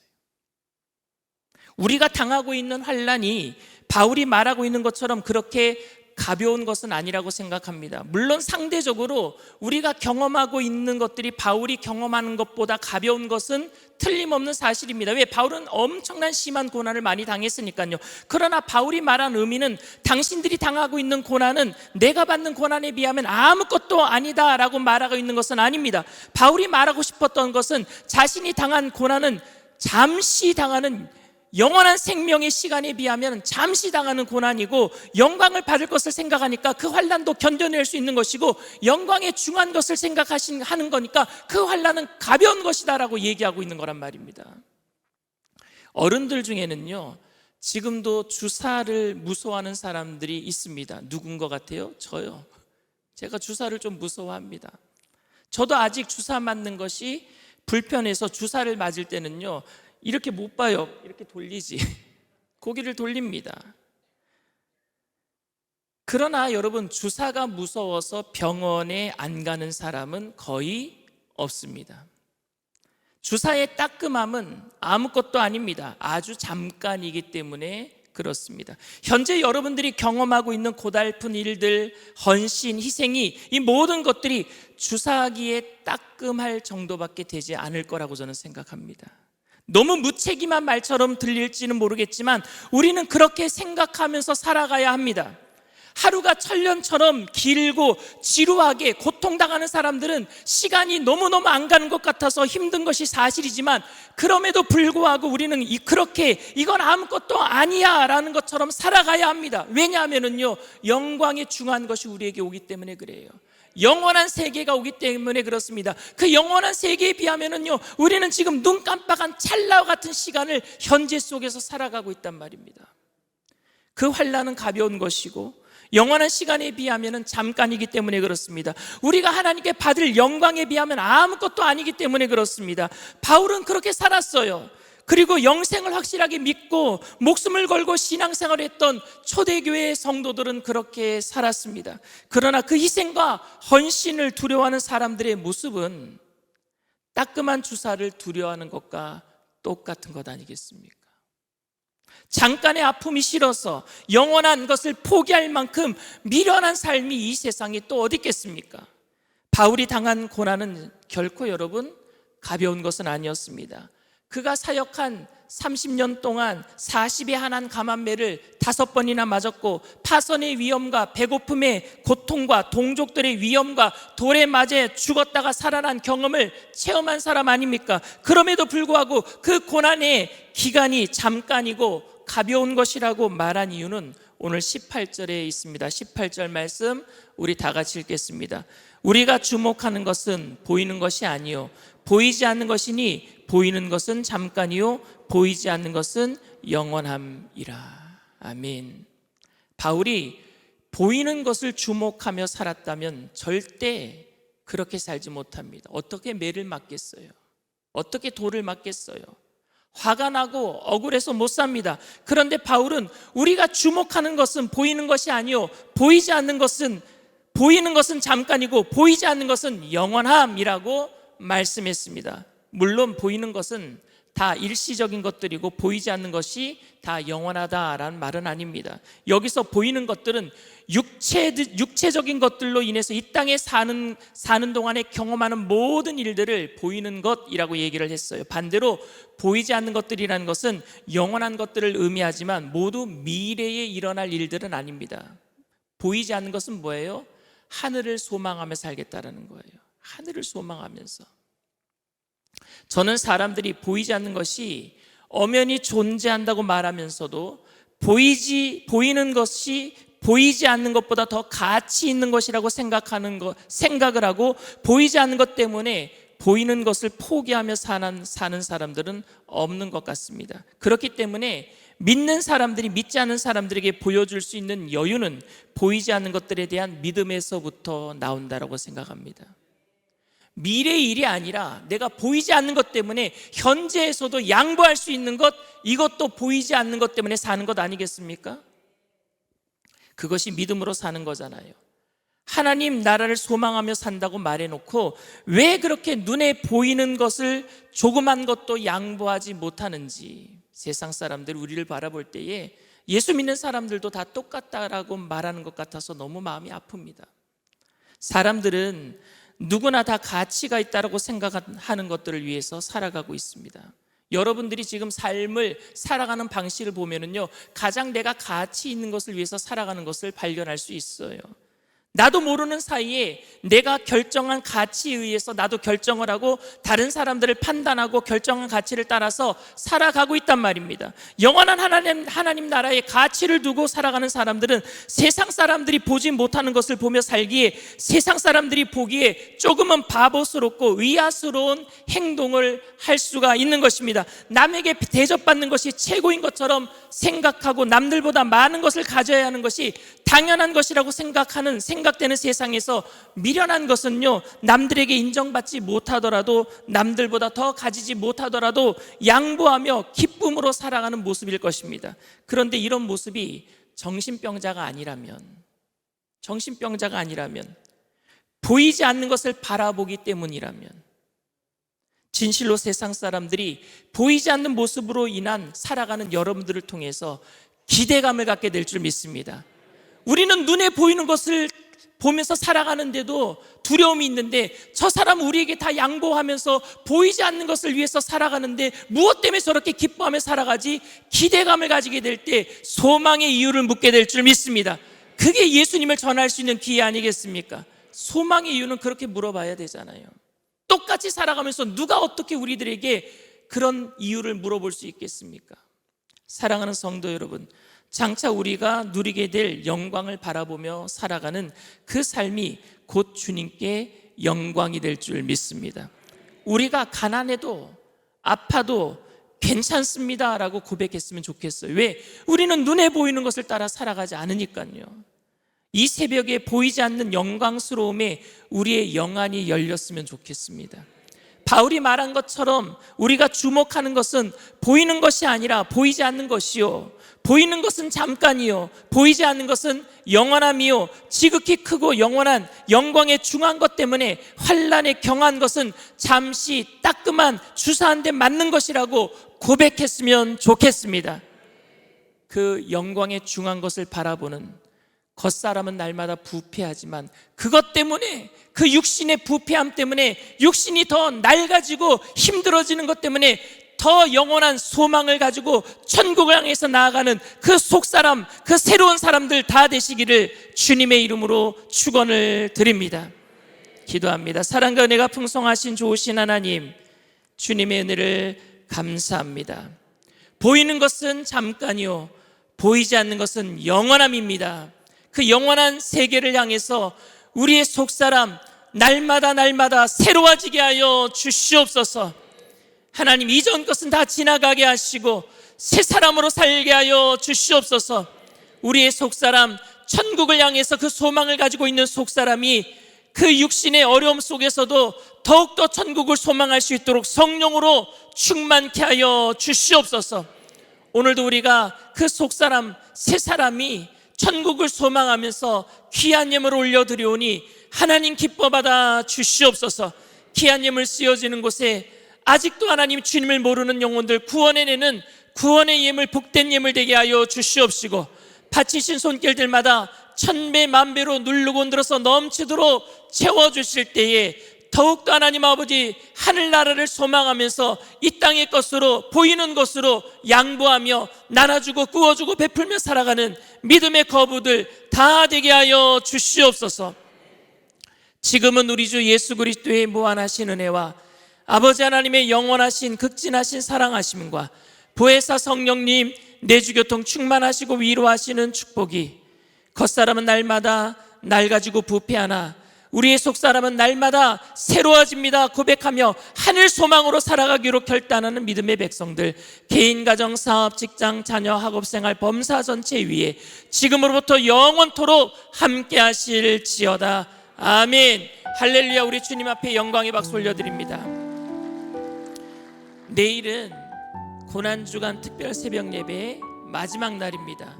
우리가 당하고 있는 환난이 바울이 말하고 있는 것처럼 그렇게 가벼운 것은 아니라고 생각합니다. 물론 상대적으로 우리가 경험하고 있는 것들이 바울이 경험하는 것보다 가벼운 것은 틀림없는 사실입니다. 왜? 바울은 엄청난 심한 고난을 많이 당했으니까요. 그러나 바울이 말한 의미는 당신들이 당하고 있는 고난은 내가 받는 고난에 비하면 아무것도 아니다라고 말하고 있는 것은 아닙니다. 바울이 말하고 싶었던 것은 자신이 당한 고난은 잠시 당하는 영원한 생명의 시간에 비하면 잠시 당하는 고난이고 영광을 받을 것을 생각하니까 그 환난도 견뎌낼 수 있는 것이고 영광에 중한 것을 생각하는 거니까 그 환난은 가벼운 것이다라고 얘기하고 있는 거란 말입니다. 어른들 중에는요, 지금도 주사를 무서워하는 사람들이 있습니다. 누군 것 같아요? 저요. 제가 주사를 좀 무서워합니다. 저도 아직 주사 맞는 것이 불편해서 주사를 맞을 때는요, 이렇게 못 봐요. 이렇게 돌리지. 고개를 돌립니다. 그러나 여러분, 주사가 무서워서 병원에 안 가는 사람은 거의 없습니다. 주사의 따끔함은 아무것도 아닙니다. 아주 잠깐이기 때문에 그렇습니다. 현재 여러분들이 경험하고 있는 고달픈 일들, 헌신, 희생이, 이 모든 것들이 주사기에 따끔할 정도밖에 되지 않을 거라고 저는 생각합니다. 너무 무책임한 말처럼 들릴지는 모르겠지만 우리는 그렇게 생각하면서 살아가야 합니다. 하루가 천년처럼 길고 지루하게 고통당하는 사람들은 시간이 너무너무 안 가는 것 같아서 힘든 것이 사실이지만, 그럼에도 불구하고 우리는 그렇게 이건 아무것도 아니야 라는 것처럼 살아가야 합니다. 왜냐하면요, 영광의 중요한 것이 우리에게 오기 때문에 그래요. 영원한 세계가 오기 때문에 그렇습니다. 그 영원한 세계에 비하면요, 우리는 지금 눈 깜빡한 찰나와 같은 시간을 현재 속에서 살아가고 있단 말입니다. 그 환난은 가벼운 것이고 영원한 시간에 비하면 잠깐이기 때문에 그렇습니다. 우리가 하나님께 받을 영광에 비하면 아무것도 아니기 때문에 그렇습니다. 바울은 그렇게 살았어요. 그리고 영생을 확실하게 믿고 목숨을 걸고 신앙생활을 했던 초대교회의 성도들은 그렇게 살았습니다. 그러나 그 희생과 헌신을 두려워하는 사람들의 모습은 따끔한 주사를 두려워하는 것과 똑같은 것 아니겠습니까? 잠깐의 아픔이 싫어서 영원한 것을 포기할 만큼 미련한 삶이 이 세상에 또 어디 있겠습니까? 바울이 당한 고난은 결코 여러분 가벼운 것은 아니었습니다. 그가 사역한 30년 동안 40에 한한 감한매를 5번이나 맞았고, 파선의 위험과 배고픔의 고통과 동족들의 위험과 돌에 맞아 죽었다가 살아난 경험을 체험한 사람 아닙니까? 그럼에도 불구하고 그 고난의 기간이 잠깐이고 가벼운 것이라고 말한 이유는 오늘 18절에 있습니다. 18절 말씀 우리 다 같이 읽겠습니다. 우리가 주목하는 것은 보이는 것이 아니요 보이지 않는 것이니 보이는 것은 잠깐이요 보이지 않는 것은 영원함이라. 아멘. 바울이 보이는 것을 주목하며 살았다면 절대 그렇게 살지 못합니다. 어떻게 매를 맞겠어요? 어떻게 돌을 맞겠어요? 화가 나고 억울해서 못 삽니다. 그런데 바울은 우리가 주목하는 것은 보이는 것이 아니요 보이지 않는 것은, 보이는 것은 잠깐이고 보이지 않는 것은 영원함이라고 말씀했습니다. 물론 보이는 것은 다 일시적인 것들이고 보이지 않는 것이 다 영원하다라는 말은 아닙니다. 여기서 보이는 것들은 육체적인 것들로 인해서 이 땅에 사는 동안에 경험하는 모든 일들을 보이는 것이라고 얘기를 했어요. 반대로 보이지 않는 것들이라는 것은 영원한 것들을 의미하지만 모두 미래에 일어날 일들은 아닙니다. 보이지 않는 것은 뭐예요? 하늘을 소망하며 살겠다라는 거예요. 하늘을 소망하면서. 저는 사람들이 보이지 않는 것이 엄연히 존재한다고 말하면서도 보이는 것이 보이지 않는 것보다 더 가치 있는 것이라고 생각을 하고 보이지 않는 것 때문에 보이는 것을 포기하며 사는 사람들은 없는 것 같습니다. 그렇기 때문에 믿는 사람들이 믿지 않는 사람들에게 보여줄 수 있는 여유는 보이지 않는 것들에 대한 믿음에서부터 나온다고 생각합니다. 미래의 일이 아니라 내가 보이지 않는 것 때문에 현재에서도 양보할 수 있는 것, 이것도 보이지 않는 것 때문에 사는 것 아니겠습니까? 그것이 믿음으로 사는 거잖아요. 하나님 나라를 소망하며 산다고 말해놓고 왜 그렇게 눈에 보이는 것을 조그만 것도 양보하지 못하는지, 세상 사람들 우리를 바라볼 때에 예수 믿는 사람들도 다 똑같다라고 말하는 것 같아서 너무 마음이 아픕니다. 사람들은 누구나 다 가치가 있다고 생각하는 것들을 위해서 살아가고 있습니다. 여러분들이 지금 삶을 살아가는 방식을 보면은요, 가장 내가 가치 있는 것을 위해서 살아가는 것을 발견할 수 있어요. 나도 모르는 사이에 내가 결정한 가치에 의해서 나도 결정을 하고 다른 사람들을 판단하고 결정한 가치를 따라서 살아가고 있단 말입니다. 영원한 하나님 나라의 가치를 두고 살아가는 사람들은 세상 사람들이 보지 못하는 것을 보며 살기에 세상 사람들이 보기에 조금은 바보스럽고 의아스러운 행동을 할 수가 있는 것입니다. 남에게 대접받는 것이 최고인 것처럼 생각하고 남들보다 많은 것을 가져야 하는 것이 당연한 것이라고 생각되는 세상에서 미련한 것은요, 남들에게 인정받지 못하더라도 남들보다 더 가지지 못하더라도 양보하며 기쁨으로 살아가는 모습일 것입니다. 그런데 이런 모습이 정신병자가 아니라면 보이지 않는 것을 바라보기 때문이라면 진실로 세상 사람들이 보이지 않는 모습으로 인한 살아가는 여러분들을 통해서 기대감을 갖게 될 줄 믿습니다. 우리는 눈에 보이는 것을 보면서 살아가는데도 두려움이 있는데 저 사람은 우리에게 다 양보하면서 보이지 않는 것을 위해서 살아가는데 무엇 때문에 저렇게 기뻐하며 살아가지? 기대감을 가지게 될 때 소망의 이유를 묻게 될 줄 믿습니다. 그게 예수님을 전할 수 있는 기회 아니겠습니까? 소망의 이유는 그렇게 물어봐야 되잖아요. 똑같이 살아가면서 누가 어떻게 우리들에게 그런 이유를 물어볼 수 있겠습니까? 사랑하는 성도 여러분, 장차 우리가 누리게 될 영광을 바라보며 살아가는 그 삶이 곧 주님께 영광이 될 줄 믿습니다. 우리가 가난해도 아파도 괜찮습니다 라고 고백했으면 좋겠어요. 왜? 우리는 눈에 보이는 것을 따라 살아가지 않으니까요. 이 새벽에 보이지 않는 영광스러움에 우리의 영안이 열렸으면 좋겠습니다. 바울이 말한 것처럼 우리가 주목하는 것은 보이는 것이 아니라 보이지 않는 것이요, 보이는 것은 잠깐이요, 보이지 않는 것은 영원함이요, 지극히 크고 영원한 영광의 중한 것 때문에 환난에 경한 것은 잠시 따끔한 주사한 데 맞는 것이라고 고백했으면 좋겠습니다. 그 영광의 중한 것을 바라보는 겉사람은 날마다 부패하지만 그것 때문에, 그 육신의 부패함 때문에, 육신이 더 낡아지고 힘들어지는 것 때문에 더 영원한 소망을 가지고 천국을 향해서 나아가는 그 속사람, 그 새로운 사람들 다 되시기를 주님의 이름으로 축원을 드립니다. 기도합니다. 사랑과 은혜가 풍성하신 좋으신 하나님, 주님의 은혜를 감사합니다. 보이는 것은 잠깐이요, 보이지 않는 것은 영원함입니다. 그 영원한 세계를 향해서 우리의 속사람 날마다 새로워지게 하여 주시옵소서. 하나님, 이전 것은 다 지나가게 하시고 새 사람으로 살게 하여 주시옵소서. 우리의 속사람, 천국을 향해서 그 소망을 가지고 있는 속사람이 그 육신의 어려움 속에서도 더욱더 천국을 소망할 수 있도록 성령으로 충만케 하여 주시옵소서. 오늘도 우리가 그 속사람, 새 사람이 천국을 소망하면서 귀한 예물을 올려드리오니 하나님 기뻐받아 주시옵소서. 귀한 예물 쓰여지는 곳에 아직도 하나님 주님을 모르는 영혼들 구원해내는 구원의 예물, 복된 예물 되게 하여 주시옵시고, 바치신 손길들마다 천배 만배로 누르고 흔들어서 넘치도록 채워주실 때에 더욱더 하나님 아버지 하늘나라를 소망하면서 이 땅의 것으로, 보이는 것으로 양보하며 나눠주고 구워주고 베풀며 살아가는 믿음의 거부들 다 되게 하여 주시옵소서. 지금은 우리 주 예수 그리스도의 무한하신 은혜와 아버지 하나님의 영원하신 극진하신 사랑하심과 보혜사 성령님 내주교통 충만하시고 위로하시는 축복이 겉사람은 날마다 낡아지고 부패하나 우리의 속사람은 날마다 새로워집니다 고백하며 하늘 소망으로 살아가기로 결단하는 믿음의 백성들, 개인, 가정, 사업, 직장, 자녀, 학업생활, 범사 전체 위에 지금으로부터 영원토록 함께 하실지어다. 아멘. 할렐루야. 우리 주님 앞에 영광의 박수 올려드립니다. 내일은 고난주간 특별 새벽 예배의 마지막 날입니다.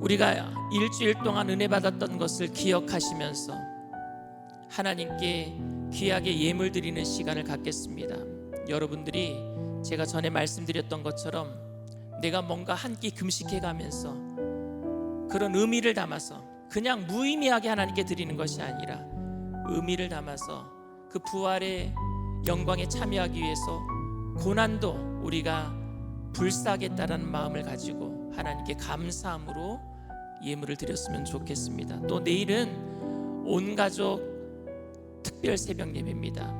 우리가 일주일 동안 은혜 받았던 것을 기억하시면서 하나님께 귀하게 예물 드리는 시간을 갖겠습니다. 여러분들이 제가 전에 말씀드렸던 것처럼 내가 뭔가 한 끼 금식해 가면서 그런 의미를 담아서 그냥 무의미하게 하나님께 드리는 것이 아니라 의미를 담아서 그 부활의 영광에 참여하기 위해서 고난도 우리가 불사하겠다라는 마음을 가지고 하나님께 감사함으로 예물을 드렸으면 좋겠습니다. 또 내일은 온 가족 특별 새벽 예배입니다.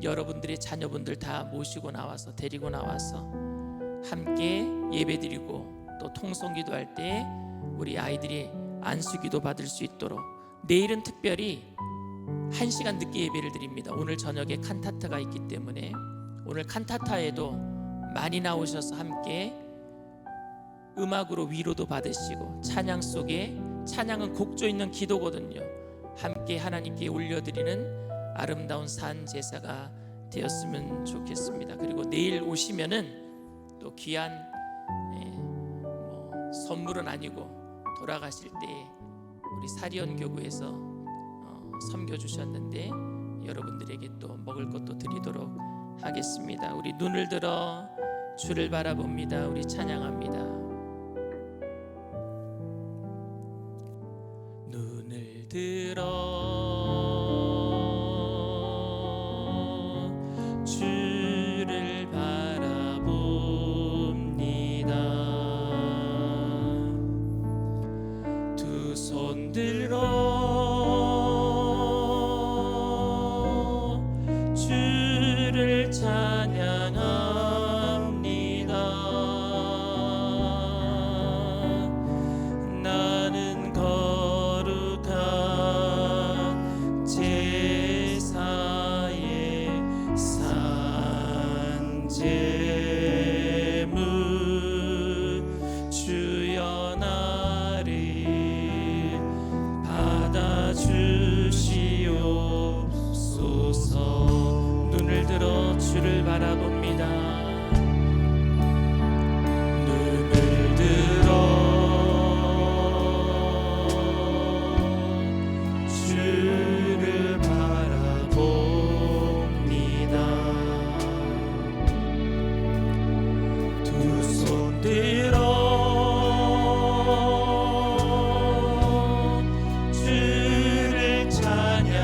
여러분들의 자녀분들 다 모시고 나와서 데리고 나와서 함께 예배드리고 또 통성기도할 때 우리 아이들이 안수기도 받을 수 있도록 내일은 특별히 1시간 늦게 예배를 드립니다. 오늘 저녁에 칸타타가 있기 때문에 오늘 칸타타에도 많이 나오셔서 함께 음악으로 위로도 받으시고 찬양 속에 찬양은 곡조 있는 기도거든요. 함께 하나님께 올려드리는 아름다운 산 제사가 되었으면 좋겠습니다. 그리고 내일 오시면은 또 귀한 선물은 아니고 돌아가실 때 우리 사리온 교구에서 섬겨주셨는데 여러분들에게 또 먹을 것도 드리도록 하겠습니다. 우리 눈을 들어 주를 바라봅니다. 우리 찬양합니다. 눈을 들어 주를 바라봅니다. 두 손 들어 주를 찬양합니다. 나는 거룩한 제사의 산제물 주여 나를 받아주시옵소서. 눈을 들어 주를 바라봅니다. 눈을 들어 주를 바라봅니다. 두 손 들어 주를 찬양합니다.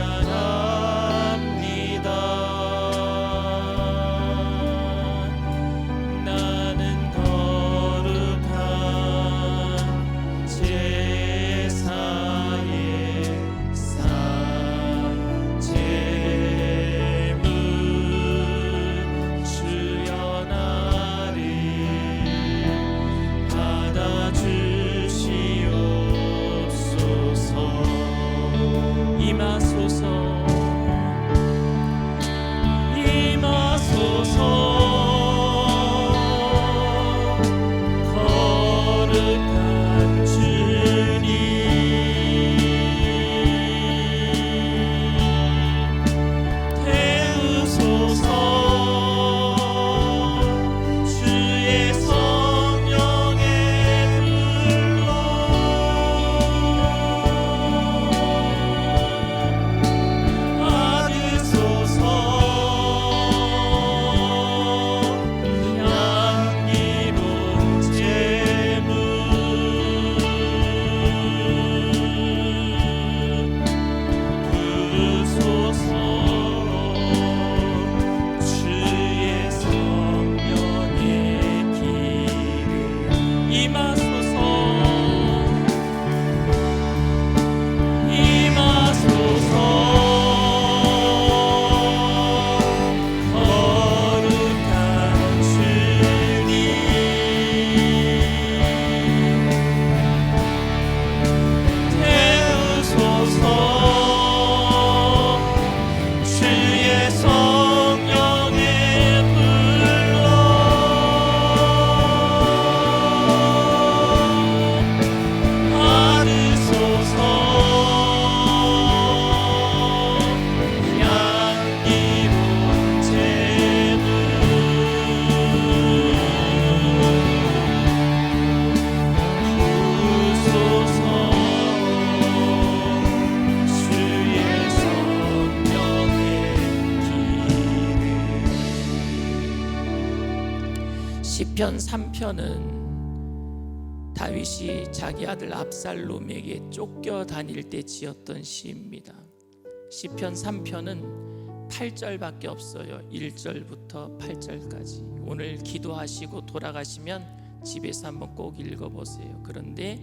나는 거룩한 제사의 산제물 주여 나를 받아주시옵소서. 임하소서 임하소서. 거룩한 주님 태우소서. 주의 성령의 불로 받으소서. 향기로운 제물 부으소서. 주의 성령의 기름 임하소서. 임하소서. 거룩한 주님 태우소서. 주의 성령의 불로 받으소서. 향기로운 제물 부으소서. 주의 성령의 기름. 시편 3편은 다윗이 자기 아들 압살롬에게 쫓겨 다닐 때 지었던 시입니다. 시편 3편은 8절밖에 없어요. 1절부터 8절까지. 오늘 기도하시고 돌아가시면 집에서 한번 꼭 읽어보세요. 그런데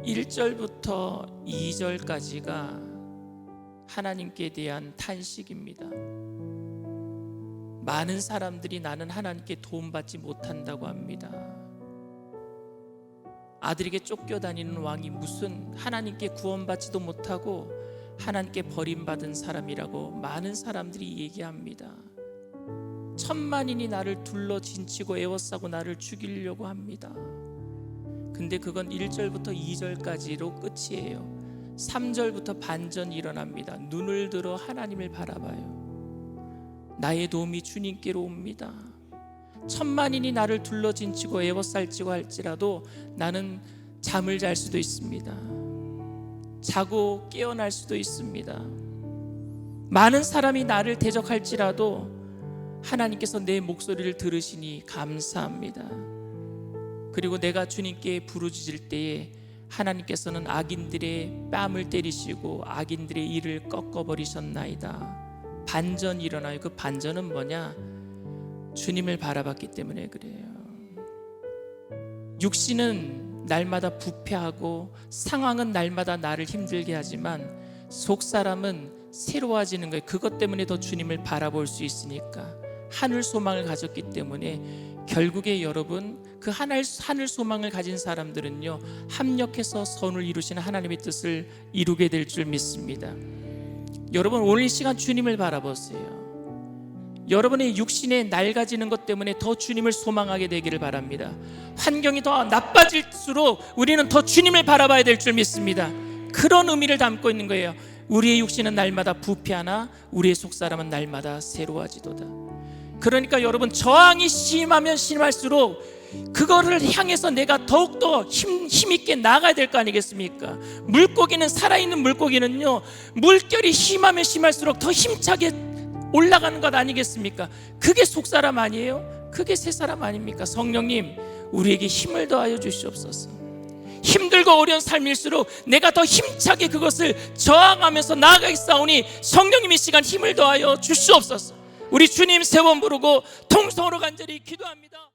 1절부터 2절까지가 하나님께 대한 탄식입니다. 많은 사람들이 나는 하나님께 도움받지 못한다고 합니다. 아들에게 쫓겨다니는 왕이 무슨 하나님께 구원받지도 못하고 하나님께 버림받은 사람이라고 많은 사람들이 얘기합니다. 천만인이 나를 둘러 진치고 에워싸고 나를 죽이려고 합니다. 근데 그건 1절부터 2절까지로 끝이에요. 3절부터 반전이 일어납니다. 눈을 들어 하나님을 바라봐요. 나의 도움이 주님께로 옵니다. 천만인이 나를 둘러 진치고 에워쌀지고 할지라도 나는 잠을 잘 수도 있습니다. 자고 깨어날 수도 있습니다. 많은 사람이 나를 대적할지라도 하나님께서 내 목소리를 들으시니 감사합니다. 그리고 내가 주님께 부르짖을 때에 하나님께서는 악인들의 뺨을 때리시고 악인들의 이를 꺾어버리셨나이다. 반전이 일어나요. 그 반전은 뭐냐? 주님을 바라봤기 때문에 그래요. 육신은 날마다 부패하고 상황은 날마다 나를 힘들게 하지만 속사람은 새로워지는 거예요. 그것 때문에 더 주님을 바라볼 수 있으니까. 하늘 소망을 가졌기 때문에 결국에 여러분, 그 하늘 소망을 가진 사람들은요, 합력해서 선을 이루시는 하나님의 뜻을 이루게 될 줄 믿습니다. 여러분, 오늘 이 시간 주님을 바라보세요. 여러분의 육신에 낡아지는 것 때문에 더 주님을 소망하게 되기를 바랍니다. 환경이 더 나빠질수록 우리는 더 주님을 바라봐야 될 줄 믿습니다. 그런 의미를 담고 있는 거예요. 우리의 육신은 날마다 부패하나 우리의 속사람은 날마다 새로워지도다. 그러니까 여러분, 저항이 심하면 심할수록 그거를 향해서 내가 더욱더 힘있게 나가야 될 거 아니겠습니까? 물고기는, 살아있는 물고기는요, 물결이 심하면 심할수록 더 힘차게 올라가는 것 아니겠습니까? 그게 속사람 아니에요? 그게 새사람 아닙니까? 성령님, 우리에게 힘을 더하여 주시옵소서. 힘들고 어려운 삶일수록 내가 더 힘차게 그것을 저항하면서 나아가겠사오니 성령님이 시간 힘을 더하여 주시옵소서. 우리 주님 세 번 부르고 통성으로 간절히 기도합니다.